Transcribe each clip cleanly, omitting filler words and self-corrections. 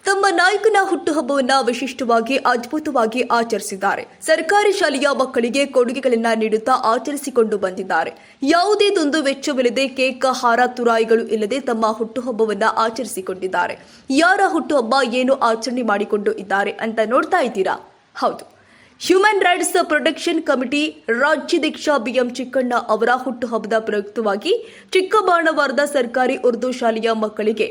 ತಮ್ಮ ನಾಯಕನ ಹುಟ್ಟುಹಬ್ಬವನ್ನ ವಿಶಿಷ್ಟವಾಗಿ ಅದ್ಭುತವಾಗಿ ಆಚರಿಸಿದ್ದಾರೆ. ಸರ್ಕಾರಿ ಶಾಲೆಯ ಮಕ್ಕಳಿಗೆ ಕೊಡುಗೆಗಳನ್ನು ನೀಡುತ್ತಾ ಆಚರಿಸಿಕೊಂಡು ಬಂದಿದ್ದಾರೆ. ಯಾವುದೇ ದುಂದು ವೆಚ್ಚವಿಲ್ಲದೆ ಕೇಕ್, ಹಾರ, ತುರಾಯಿಗಳು ಇಲ್ಲದೆ ತಮ್ಮ ಹುಟ್ಟುಹಬ್ಬವನ್ನ ಆಚರಿಸಿಕೊಂಡಿದ್ದಾರೆ. ಯಾರ ಹುಟ್ಟುಹಬ್ಬ ಏನು ಆಚರಣೆ ಮಾಡಿಕೊಂಡು ಇದ್ದಾರೆ ಅಂತ ನೋಡ್ತಾ ಇದ್ದೀರಾ? ಹೌದು, ಹ್ಯೂಮನ್ ರೈಟ್ಸ್ ಪ್ರೊಟೆಕ್ಷನ್ ಕಮಿಟಿ ರಾಜ್ಯಾಧ್ಯಕ್ಷ ಬಿಎಂ ಚಿಕ್ಕಣ್ಣ ಅವರ ಹುಟ್ಟುಹಬ್ಬದ ಪ್ರಯುಕ್ತವಾಗಿ ಚಿಕ್ಕಬಾಣವಾರದ ಸರ್ಕಾರಿ ಉರ್ದು ಶಾಲೆಯ ಮಕ್ಕಳಿಗೆ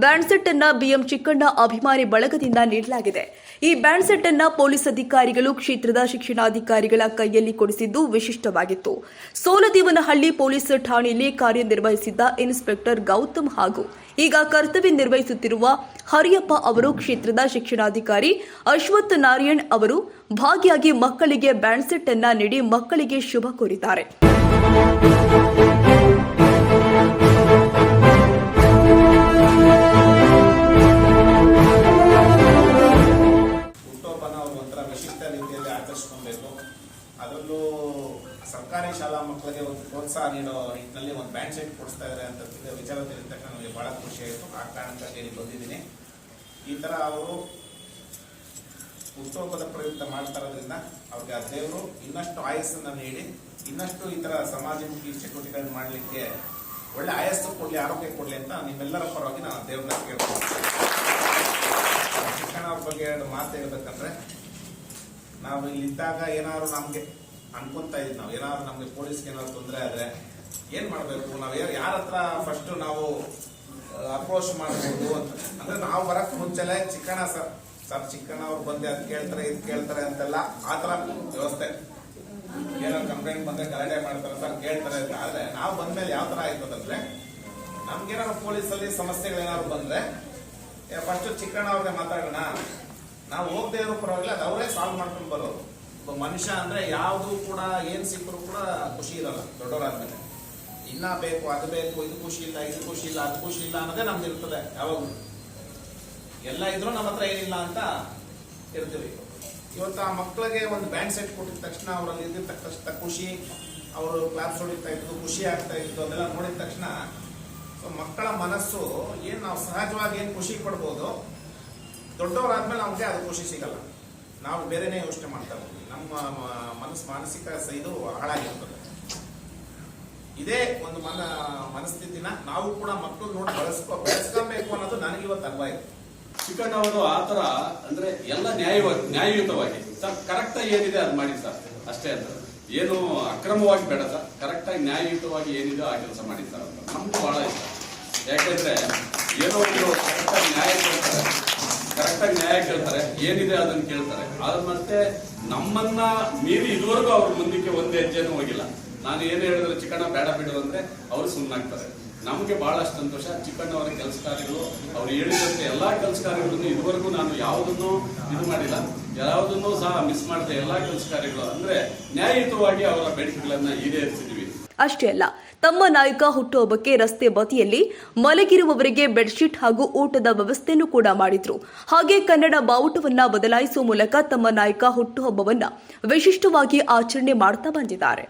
ಬ್ಯಾಂಡ್ ಸೆಟ್ ಅನ್ನ ಬಿಎಂ ಚಿಕ್ಕಣ್ಣ ಅಭಿಮಾನಿ ಬಳಗದಿಂದ ನೀಡಲಾಗಿದೆ. ಈ ಬ್ಯಾಂಡ್ ಸೆಟ್ ಅನ್ನ ಪೊಲೀಸ್ ಅಧಿಕಾರಿಗಳು ಕ್ಷೇತ್ರದ ಶಿಕ್ಷಣಾಧಿಕಾರಿಗಳ ಕೈಯಲ್ಲಿ ಕೊಡಿಸಿದ್ದು ವಿಶಿಷ್ಟವಾಗಿತ್ತು. ಸೋಲದೇವನಹಳ್ಳಿ ಪೊಲೀಸ್ ಠಾಣೆಯಲ್ಲಿ ಕಾರ್ಯನಿರ್ವಹಿಸಿದ್ದ ಇನ್ಸ್ಪೆಕ್ಟರ್ ಗೌತಮ್ ಹಾಗೂ ಈಗ ಕರ್ತವ್ಯ ನಿರ್ವಹಿಸುತ್ತಿರುವ ಹರಿಯಪ್ಪ ಅವರು ಕ್ಷೇತ್ರದ ಶಿಕ್ಷಣಾಧಿಕಾರಿ ಅಶ್ವಥ್ ನಾರಾಯಣ್ ಅವರು ಭಾಗಿಯಾಗಿ ಮಕ್ಕಳಿಗೆ ಬ್ಯಾಂಡ್ ಸೆಟ್ ಅನ್ನ ನೀಡಿ ಮಕ್ಕಳಿಗೆ ಶುಭ ಕೋರಿದ್ದಾರೆ. ಅದರಲ್ಲೂ ಸರ್ಕಾರಿ ಶಾಲಾ ಮಕ್ಕಳಿಗೆ ಒಂದು ಪ್ರೋತ್ಸಾಹ ನೀಡೋ ನಿಟ್ಟಿನಲ್ಲಿ ಒಂದು ಬ್ಯಾಂಡ್ ಸೆಟ್ ಕೊಡಿಸ್ತಾ ಇದ್ದಾರೆ ಅಂತ ವಿಚಾರ ತಿಳಿದ ತಕ್ಷಣ ನನಗೆ ಬಹಳ ಖುಷಿ ಆಯಿತು. ಆ ಕಾರಣಕ್ಕಾಗಿ ಇಲ್ಲಿ ಬಂದಿದ್ದೀನಿ. ಈ ಥರ ಅವರು ಹುಟ್ಟುಹಬ್ಬದ ಪ್ರಯುಕ್ತ ಮಾಡ್ತಾ ಇರೋದ್ರಿಂದ ಅವ್ರಿಗೆ ಆ ದೇವರು ಇನ್ನಷ್ಟು ಆಯಸ್ಸನ್ನು ನೀಡಿ ಇನ್ನಷ್ಟು ಈ ಥರ ಸಮಾಜಮುಖಿ ಚಟುವಟಿಕೆಗಳನ್ನು ಮಾಡಲಿಕ್ಕೆ ಒಳ್ಳೆ ಆಯಸ್ಸು ಕೊಡಲಿ, ಆರೋಗ್ಯ ಕೊಡಲಿ ಅಂತ ನಿಮ್ಮೆಲ್ಲರ ಪರವಾಗಿ ನಾನು ದೇವ್ರನ್ನ ಕೇಳ್ತೀನಿ. ಶಿಕ್ಷಣ ಅವ್ರ ಬಗ್ಗೆ ಎರಡು ಮಾತು ಹೇಳ್ಬೇಕಂದ್ರೆ, ನಾವು ಇಲ್ಲಿದ್ದಾಗ ಏನಾದ್ರು ನಮ್ಗೆ ಅನ್ಕೊಂತ ಇದ್ವಿ, ನಾವು ಏನಾದ್ರು ನಮ್ಗೆ ಪೊಲೀಸ್ಗೆ ಏನಾದ್ರು ತೊಂದರೆ ಆದ್ರೆ ಏನ್ ಮಾಡ್ಬೇಕು, ನಾವ್ ಯಾರ ಹತ್ರ ಫಸ್ಟ್ ನಾವು ಅಪ್ರೋಚ್ ಮಾಡ್ಬೋದು ಅಂತ. ಅಂದ್ರೆ ನಾವು ಬರಕ್ ಮುಂಚೆಲೆ ಚಿಕ್ಕಣ್ಣ ಸರ್ ಚಿಕ್ಕಣ್ಣ ಅವ್ರು ಬಂದೆ ಅದ್ ಕೇಳ್ತಾರೆ ಇದ್ ಕೇಳ್ತಾರೆ ಅಂತೆಲ್ಲ ಆತರ ವ್ಯವಸ್ಥೆ. ಏನಾದ್ರು ಕಂಪ್ಲೇಂಟ್ ಬಂದ್ರೆ ಗಲಾಟೆ ಮಾಡ್ತಾರೆ ಸರ್ ಕೇಳ್ತಾರೆ ಅಂತ. ಆದ್ರೆ ನಾವು ಬಂದ್ಮೇಲೆ ಯಾವ ತರ ಆಯ್ತದಂದ್ರೆ, ನಮ್ಗೇನಾದ್ರು ಪೊಲೀಸಲ್ಲಿ ಸಮಸ್ಯೆಗಳೇನಾದ್ರು ಬಂದ್ರೆ ಫಸ್ಟ್ ಚಿಕ್ಕಣ್ಣ ಅವ್ರಿಗೆ ಮಾತಾಡೋಣ, ನಾವು ಹೋಗದೆ ಇರೋ ಪರವಾಗಿಲ್ಲ, ಅದು ಅವರೇ ಸಾಲ್ವ್ ಮಾಡ್ಕೊಂಡು ಬರೋರು. ಒಬ್ಬ ಮನುಷ್ಯ ಅಂದ್ರೆ ಯಾವುದು ಕೂಡ ಏನ್ ಸಿಕ್ಕರು ಕೂಡ ಖುಷಿ ಇರಲ್ಲ. ದೊಡ್ಡವರಾದ್ಮೇಲೆ ಇನ್ನ ಬೇಕು, ಅದು ಬೇಕು, ಇದು ಖುಷಿ ಇಲ್ಲ, ಇದು ಖುಷಿ ಇಲ್ಲ, ಅದು ಖುಷಿ ಇಲ್ಲ ಅನ್ನೋದೇ ನಮ್ದು ಇರ್ತದೆ. ಯಾವಾಗಲೂ ಎಲ್ಲ ಇದ್ರು ನಮ್ಮ ಹತ್ರ ಏನಿಲ್ಲ ಅಂತ ಇರ್ತೀವಿ. ಇವತ್ತು ಆ ಮಕ್ಕಳಿಗೆ ಒಂದು ಬ್ಯಾಂಡ್ ಸೆಟ್ ಕೊಟ್ಟಿದ ತಕ್ಷಣ ಅವರಲ್ಲಿ ಇದ್ದಿರ್ತಕ್ಕಂಥ ಖುಷಿ, ಅವರು ಕ್ಲಾಪ್ಸ್ ಹೊಡಿತಾ ಇದ್ದು ಖುಷಿ ಆಗ್ತಾ ಇತ್ತು, ಅದೆಲ್ಲ ನೋಡಿದ ತಕ್ಷಣ ಮಕ್ಕಳ ಮನಸ್ಸು ಏನ್ ನಾವು ಸಹಜವಾಗಿ ಏನ್ ಖುಷಿ ಪಡ್ಬೋದು, ದೊಡ್ಡವರಾದ್ಮೇಲೆ ನಮ್ಗೆ ಅದು ಖುಷಿ ಸಿಗಲ್ಲ. ನಾವು ಬೇರೆನೇ ಯೋಚನೆ ಮಾಡ್ತಾ ಇರ್ತೀವಿ, ನಮ್ಮ ಮಾನಸಿಕ ಇದು ಹಾಳಾಗಿರ್ತದೆ. ಇದೇ ಒಂದು ಮನಸ್ಥಿತಿನ ನಾವು ಕೂಡ ಮಕ್ಕಳು ನೋಡಿ ಬೆಳೆಸ್ಕೊಬೇಕು ಅನ್ನೋದು ನನಗೆ ಇವತ್ತು ಅರ್ಥ ಆಯ್ತು. ಚಿಕ್ಕಣ್ಣ ಅವರು ಆತರ ಅಂದ್ರೆ ಎಲ್ಲ ನ್ಯಾಯಯುತವಾಗಿ ಸರ್ ಕರೆಕ್ಟ್ ಆಗಿ ಏನಿದೆ ಅದು ಮಾಡಿ ಸರ್, ಅಷ್ಟೇ ಅಂತ. ಏನು ಅಕ್ರಮವಾಗಿ ಬೇಡ ಸರ್, ಕರೆಕ್ಟ್ ಆಗಿ ನ್ಯಾಯಯುತವಾಗಿ ಏನಿದೆ ಆ ಕೆಲಸ ಮಾಡಿ ಸರ್ ಅಂತ ನಮ್ಗೂ ಬಹಳ ಇಷ್ಟ. ಯಾಕಂದ್ರೆ ಏನೋ ಒಂದು ಕರೆಕ್ಟಾಗಿ ನ್ಯಾಯ ಕೇಳ್ತಾರೆ, ಏನಿದೆ ಅದನ್ನ ಕೇಳ್ತಾರೆ. ಆದ್ರೆ ಮತ್ತೆ ನಮ್ಮನ್ನ ಮೀರಿ ಇದುವರೆಗೂ ಅವ್ರ ಮುಂದಕ್ಕೆ ಒಂದು ಹೆಜ್ಜೆನೂ ಹೋಗಿಲ್ಲ. ನಾನು ಏನು ಹೇಳಿದ್ರೆ ಚಿಕ್ಕಣ್ಣ ಬೇಡ ಬಿಡು ಅಂದ್ರೆ ಅವ್ರು ಸುಮ್ಮನಾಗ್ತಾರೆ. ನಮ್ಗೆ ಬಹಳಷ್ಟು ಸಂತೋಷ. ಚಿಕ್ಕಣ್ಣ ಅವರ ಕೆಲಸ ಕಾರ್ಯಗಳು, ಅವ್ರು ಹೇಳಿದಂತೆ ಎಲ್ಲಾ ಕೆಲಸ ಕಾರ್ಯಗಳನ್ನು ಇದುವರೆಗೂ ನಾನು ಯಾವುದನ್ನು ಇದು ಮಾಡಿಲ್ಲ, ಯಾವುದನ್ನು ಸಹ ಮಿಸ್ ಮಾಡದೆ ಎಲ್ಲಾ ಕೆಲಸ ಕಾರ್ಯಗಳು ಅಂದ್ರೆ ನ್ಯಾಯಯುತವಾಗಿ ಅವರ ಬೇಡಿಕೆಗಳನ್ನ ಈಡೇರಿಸಿದ್ವಿ. ಅಷ್ಟೇ ಅಲ್ಲ, ತಮ್ಮ ನಾಯಕ ಹುಟ್ಟುಹಬ್ಬಕ್ಕೆ ರಸ್ತೆ ಬದಿಯಲ್ಲಿ ಮಲಗಿರುವವರಿಗೆ ಬೆಡ್ಶೀಟ್ ಹಾಗೂ ಊಟದ ವ್ಯವಸ್ಥೆಯನ್ನು ಕೂಡ ಮಾಡಿದ್ರು. ಹಾಗೆ ಕನ್ನಡ ಬಾವುಟವನ್ನ ಬದಲಾಯಿಸುವ ಮೂಲಕ ತಮ್ಮ ನಾಯಕ ಹುಟ್ಟುಹಬ್ಬವನ್ನ ವಿಶಿಷ್ಟವಾಗಿ ಆಚರಣೆ ಮಾಡ್ತಾ ಬಂದಿದ್ದಾರೆ.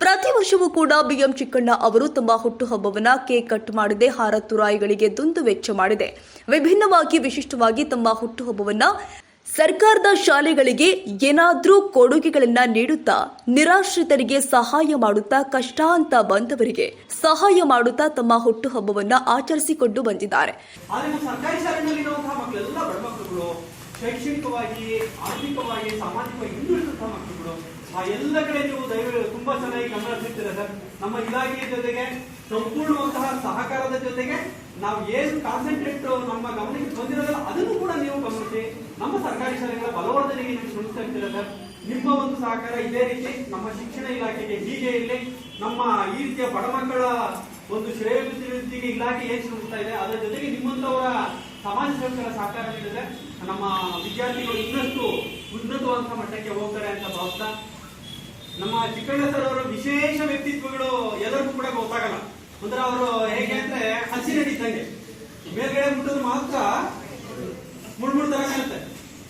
ಪ್ರತಿ ವರ್ಷವೂ ಕೂಡ ಬಿಎಂ ಚಿಕ್ಕಣ್ಣ ಅವರು ತಮ್ಮ ಹುಟ್ಟುಹಬ್ಬವನ್ನ ಕೇಕ್ ಕಟ್ ಮಾಡದೆ, ಹಾರ ತುರಾಯಿಗಳಿಗೆ ದುಂದು ವೆಚ್ಚ ಮಾಡದೆ ವಿಭಿನ್ನವಾಗಿ ವಿಶಿಷ್ಟವಾಗಿ ತಮ್ಮ ಹುಟ್ಟುಹಬ್ಬವನ್ನ ಸರ್ಕಾರದ ಶಾಲೆಗಳಿಗೆ ಏನಾದ್ರೂ ಕೊಡುಗೆಗಳನ್ನ ನೀಡುತ್ತಾ, ನಿರಾಶ್ರಿತರಿಗೆ ಸಹಾಯ ಮಾಡುತ್ತಾ, ಕಷ್ಟ ಅಂತ ಬಂದವರಿಗೆ ಸಹಾಯ ಮಾಡುತ್ತಾ ತಮ್ಮ ಹುಟ್ಟುಹಬ್ಬವನ್ನ ಆಚರಿಸಿಕೊಂಡು ಬಂದಿದ್ದಾರೆ. ಶೈಕ್ಷಣಿಕವಾಗಿ, ಆರ್ಥಿಕವಾಗಿ, ಸಾಮಾಜಿಕವಾಗಿ ಹಿಂದುಳಿದಂತಹ ಮಕ್ಕಳುಗಳು ಆ ಎಲ್ಲ ಕಡೆ ನೀವು ತುಂಬಾ ಚೆನ್ನಾಗಿ ಗಮನ ಹರಿಸ್ತೀರಾ ಸರ್. ನಮ್ಮ ಇಲಾಖೆಯ ಜೊತೆಗೆ ಸಂಪೂರ್ಣವಂತಹ ಸಹಕಾರದ ಜೊತೆಗೆ ನಾವು ಏನು ಕಾನ್ಸಂಟ್ರೇಟ್ ನಮ್ಮ ಗಮನಕ್ಕೆ ಬಂದಿರೋದಲ್ಲ ಅದನ್ನು ಕೂಡ ನೀವು ಗಮನಿಸಿ ನಮ್ಮ ಸರ್ಕಾರಿ ಶಾಲೆಗಳ ಬಲವರ್ಧನೆಗೆ ನೀವು ಶ್ರಮಿಸ್ತಾ ಇರ್ತೀರಾ ಸರ್. ನಿಮ್ಮ ಒಂದು ಸಹಕಾರ ಇದೇ ರೀತಿ ನಮ್ಮ ಶಿಕ್ಷಣ ಇಲಾಖೆಗೆ ಹೀಗೆ ಇಲ್ಲಿ ನಮ್ಮ ಈ ರೀತಿಯ ಬಡ ಮಕ್ಕಳ ಒಂದು ಶ್ರೇಯೋಭಿವೃದ್ಧಿಗೆ ಇಲಾಖೆ ಏನ್ ಶ್ರಮಿಸ್ತಾ ಇದೆ, ಅದರ ಜೊತೆಗೆ ನಿಮ್ಮಂತವರ ಸಮಾಜ ಸೇವಕರ ಸಹಕಾರ ನೀಡಿದ್ರೆ ನಮ್ಮ ವಿದ್ಯಾರ್ಥಿಗಳು ಇನ್ನಷ್ಟು ಉನ್ನತವಾದಂತಹ ಮಟ್ಟಕ್ಕೆ ಹೋಗ್ತಾರೆ ಅಂತ ಭಾವಿಸ್ತಾ, ನಮ್ಮ ಚಿಕ್ಕಣ್ಣ ಸರ್ ಅವರ ವಿಶೇಷ ವ್ಯಕ್ತಿತ್ವಗಳು ಎಲ್ಲರಿಗೂ ಕೂಡ ಗೊತ್ತಾಗಲ್ಲ. ಅಂದ್ರೆ ಅವರು ಹೇಗೆ ಅಂದ್ರೆ ಹಸಿ ನಡೀತಂಗೆ ಮೇಲ್ಗಡೆ ಮುಟ್ಟೋದು ಮಾತ್ರ ಮುಳ್ಮುಳ್ ತರ ಕಾಣುತ್ತೆ,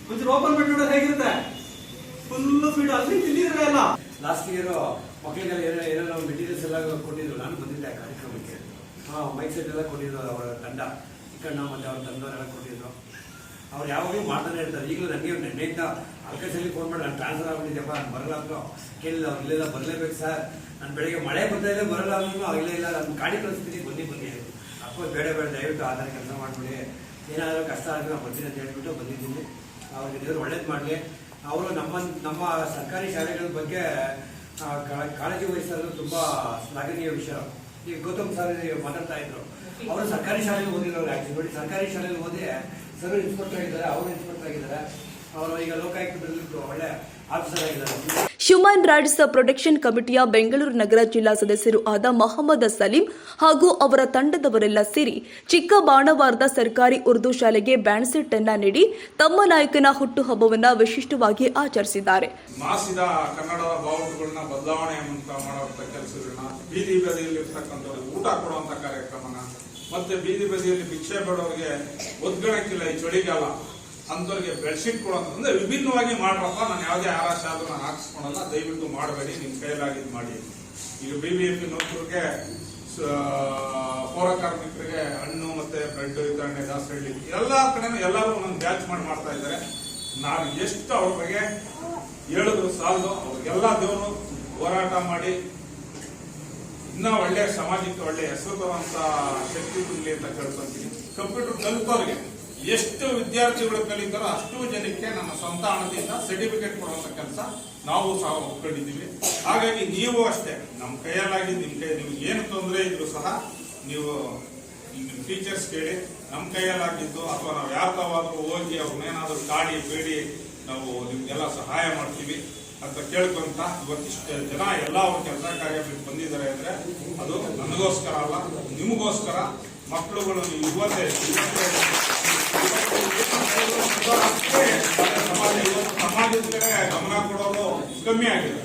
ಒಂಚೂರು ಓಪನ್ ಮಾಡಿಬಿಡೋದು ಹೇಗಿರುತ್ತೆ ಫುಲ್ ಸ್ಪೀಡ್ ಅಲ್ಲಿ ತಿಂದಿದ್ರೆ ಎಲ್ಲ. ಲಾಸ್ಟ್ ಇಯರ್ ಮಕ್ಕಳಿಗೆಲ್ಲ ಏನೇನೋ ಮೆಟೀರಿಯಲ್ಸ್ ಎಲ್ಲ ಕೊಟ್ಟಿದ್ರು. ನಾನು ಬಂದಿದ್ದೆ ಆ ಕಾರ್ಯಕ್ರಮಕ್ಕೆ. ಮೈಕ್ ಸೆಟ್ ಎಲ್ಲ ಕೊಟ್ಟಿದ್ರು ಅವರ ತಂಡ, ಚಿಕ್ಕಣ್ಣ ಮತ್ತೆ ಅವ್ರ ತಂದವರೆಲ್ಲ ಕೊಟ್ಟಿದ್ರು. ಅವ್ರು ಯಾವಾಗಲೂ ಮಾಡ್ತಾನೆ ಇರ್ತಾರೆ. ಈಗಲೂ ನನಗೆ ನೆನ್ನೆಯಿಂದ ಅಲ್ಕಸಲ್ಲಿ ಫೋನ್ ಮಾಡಿ ನಾನು ಟ್ರಾನ್ಸ್ಫರ್ ಆಗ್ಬಿಟ್ಟಿದ್ದೆಪ್ಪ, ನಾನು ಬರಲ್ಲ ಅಂದ್ರು. ಕೇಳಿಲ್ಲ, ಅವ್ರು ಇಲ್ಲೆಲ್ಲ ಬರಲೇಬೇಕು ಸರ್, ನಾನು ಬೆಳಿಗ್ಗೆ ಮಳೆ ಬರ್ತಾ ಇದೆ ಬರಲ್ಲ ಅಂದ್ರೂ ಇಲ್ಲ ನಾನು ಗಾಡಿ ಕಳಿಸ್ತೀನಿ ಬನ್ನಿ ಅಪ್ಪ ಬೇಡ ದಯವಿಟ್ಟು ಆ ಥರ ಕೆಲಸ ಮಾಡಿಬಿಡಿ, ಏನಾದರೂ ಕಷ್ಟ ಆದರೆ ನಾನು ಬರ್ತೀನಿ ಅಂತ ಹೇಳ್ಬಿಟ್ಟು ಬಂದಿದ್ದೀನಿ. ಅವ್ರಿಗೆ ದೇವರು ಒಳ್ಳೇದು ಮಾಡಲಿ. ಅವರು ನಮ್ಮ ಸರ್ಕಾರಿ ಶಾಲೆಗಳ ಬಗ್ಗೆ ಕಾಳಜಿ ವಹಿಸೋದು ತುಂಬ ಶ್ಲಾಘನೀಯ ವಿಷಯ. ಈಗ ಗೌತಮ್ ಸರ್ ಮಾತಾಡ್ತಾ ಇದ್ರು, ಅವರು ಸರ್ಕಾರಿ ಶಾಲೆಗೆ ಓದಿರೋರು. ಆ್ಯಕ್ಚುಲಿ ನೋಡಿ, ಸರ್ಕಾರಿ ಶಾಲೆಗೆ ಓದಿ ಸರ್ ಇನ್ಸ್ಪೆಕ್ಟರ್ ಆಗಿದ್ದಾರೆ, ಅವರು ಇನ್ಸ್ಪೆಕ್ಟರ್ ಆಗಿದ್ದಾರೆ, ಅವರು ಈಗ ಲೋಕಾಯುಕ್ತದಲ್ಲಿ ಒಳ್ಳೆ ಆಫೀಸರ್ ಆಗಿದ್ದಾರೆ. ಹ್ಯೂಮನ್ ರೈಟ್ಸ್ ಪ್ರೊಟೆಕ್ಷನ್ ಕಮಿಟಿಯ ಬೆಂಗಳೂರು ನಗರ ಜಿಲ್ಲಾ ಸದಸ್ಯರು ಆದ ಮೊಹಮ್ಮದ್ ಸಲೀಂ ಹಾಗೂ ಅವರ ತಂಡದವರೆಲ್ಲ ಸೇರಿ ಚಿಕ್ಕಬಾಣವಾರದ ಸರ್ಕಾರಿ ಉರ್ದು ಶಾಲೆಗೆ ಬ್ಯಾಂಡ್ ಸೆಟ್ ಅನ್ನ ನೀಡಿ ತಮ್ಮ ನಾಯಕನ ಹುಟ್ಟುಹಬ್ಬವನ್ನು ವಿಶಿಷ್ಟವಾಗಿ ಆಚರಿಸಿದ್ದಾರೆ. ಮಾಸಿದ ಕನ್ನಡದ ಬಾವುಟಗಳನ್ನ ಬದಲಾವಣೆ ಮಾಡುವಂತ ಕೆಲಸಗಳನ್ನ, ಬೀದಿ ಬದಿಯಲ್ಲಿ ಇರ್ತಕ್ಕಂಥವ್ರಿಗೆ ಊಟ ಕೊಡುವಂತ ಕಾರ್ಯಕ್ರಮನ, ಮತ್ತೆ ಬೀದಿ ಬದಿಯಲ್ಲಿ ಭಿಕ್ಷೆ ಬೇಡೋರಿಗೆ ಒದ್ಗಣಕ್ಕಿಲ್ಲ ಈ ಚಳಿಗಾಲ ಅಂತವ್ರಿಗೆ ಬೆಡ್ಶೀಟ್ ಕೊಡುವಂತ, ಅಂದ್ರೆ ವಿಭಿನ್ನವಾಗಿ ಮಾಡ್ರಪ್ಪ, ನಾನು ಯಾವುದೇ ಆರಾಶ ಆದ್ರೂ ನಾನು ಹಾಕಿಸ್ಕೊಳಲ್ಲ, ದಯವಿಟ್ಟು ಮಾಡಬೇಡಿ, ನಿಮ್ ಕೈಲಾಗಿದ್ದು ಮಾಡಿ. ಈಗ BBMP ನೌಕರಿಗೆ, ಪೌರ ಕಾರ್ಮಿಕರಿಗೆ ಹಣ್ಣು ಮತ್ತೆ ಬ್ರೆಡ್ ವಿತರಣೆ, ದಾಸಹಳ್ಳಿ ಎಲ್ಲಾ ಕಡೆನೂ ಎಲ್ಲರೂ ಒಂದೊಂದು ಬ್ಯಾಚ್ ಮಾಡ್ತಾ ಇದ್ದಾರೆ. ನಾನು ಎಷ್ಟು ಅವ್ರ ಬಗ್ಗೆ ಹೇಳಿದ್ರು ಸಾಲದು. ಅವ್ರಿಗೆಲ್ಲ ದೇವರು ಹೋರಾಟ ಮಾಡಿ ಇನ್ನ ಒಳ್ಳೆ ಸಮಾಜಕ್ಕೆ ಒಳ್ಳೆ ಹೆಸರು ತರುವಂತ ಶಕ್ತಿ ತುಂಬಲಿ ಅಂತ ಕೇಳ್ಕೊಂತೀನಿ. ಕಂಪ್ಯೂಟರ್ ಕಲಿತವ್ರಿಗೆ ಎಷ್ಟು ವಿದ್ಯಾರ್ಥಿಗಳು ಕಲಿತಾರೋ ಅಷ್ಟು ಜನಕ್ಕೆ ನಮ್ಮ ಸ್ವಂತ ಹಣದಿಂದ ಸರ್ಟಿಫಿಕೇಟ್ ಕೊಡುವಂತ ಕೆಲಸ ನಾವು ಸಹ ಒಪ್ಕೊಂಡಿದ್ದೀವಿ. ಹಾಗಾಗಿ ನೀವು ಅಷ್ಟೇ ನಮ್ಮ ಕೈಯಲ್ಲಾಗಿ ನಿಮ್ಗೆ ಏನು ತೊಂದರೆ ಇದ್ರು ಸಹ ನೀವು ಟೀಚರ್ಸ್ ಕೇಳಿ, ನಮ್ಮ ಕೈಯಲ್ಲಾಗಿದ್ದು ಅಥವಾ ನಾವು ಯಾಕಾದ್ರೂ ಹೋಗಿ ಅವ್ರನ್ನೇನಾದ್ರೂ ಕಾಡಿ ಬೇಡಿ ನಾವು ನಿಮ್ಗೆಲ್ಲ ಸಹಾಯ ಮಾಡ್ತೀವಿ ಅಂತ ಕೇಳ್ಕೊಂತ ಇವತ್ತಿಷ್ಟು ಜನ ಎಲ್ಲ ಅವ್ರ ಕೆಲಸ ಕಾರ್ಯ ಬಿಟ್ಟು ಬಂದಿದ್ದಾರೆ ಅಂದ್ರೆ ಅದು ನನಗೋಸ್ಕರ ಅಲ್ಲ, ನಿಮಗೋಸ್ಕರ. ಮಕ್ಕಳುಗಳು ಇವತ್ತೇ ಸಮಾಜದ ಕಡೆ ಗಮನ ಕೊಡೋದು ಕಮ್ಮಿ ಆಗಿದೆ.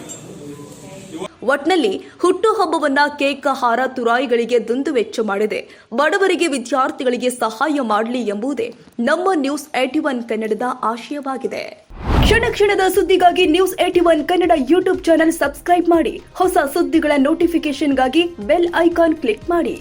ಒಟ್ನಲ್ಲಿ ಹುಟ್ಟುಹಬ್ಬವನ್ನ ಕೇಕ್, ಹಾರ, ತುರಾಯಿಗಳಿಗೆ ದುಂದುವೆಚ್ಚ ಮಾಡಿದೆ ಬಡವರಿಗೆ, ವಿದ್ಯಾರ್ಥಿಗಳಿಗೆ ಸಹಾಯ ಮಾಡಲಿ ಎಂಬುದೇ ನಮ್ಮ ನ್ಯೂಸ್ 81 ಕನ್ನಡದ ಆಶಯವಾಗಿದೆ. ಕ್ಷಣ ಕ್ಷಣದ ಸುದ್ದಿಗಾಗಿ news 81 Kannada YouTube channel subscribe ಮಾಡಿ. ಹೊಸ ಸುದ್ದಿಗಳ ನೋಟಿಫಿಕೇಶನ್ಗಾಗಿ ಬೆಲ್ ಐಕಾನ್ ಕ್ಲಿಕ್ ಮಾಡಿ.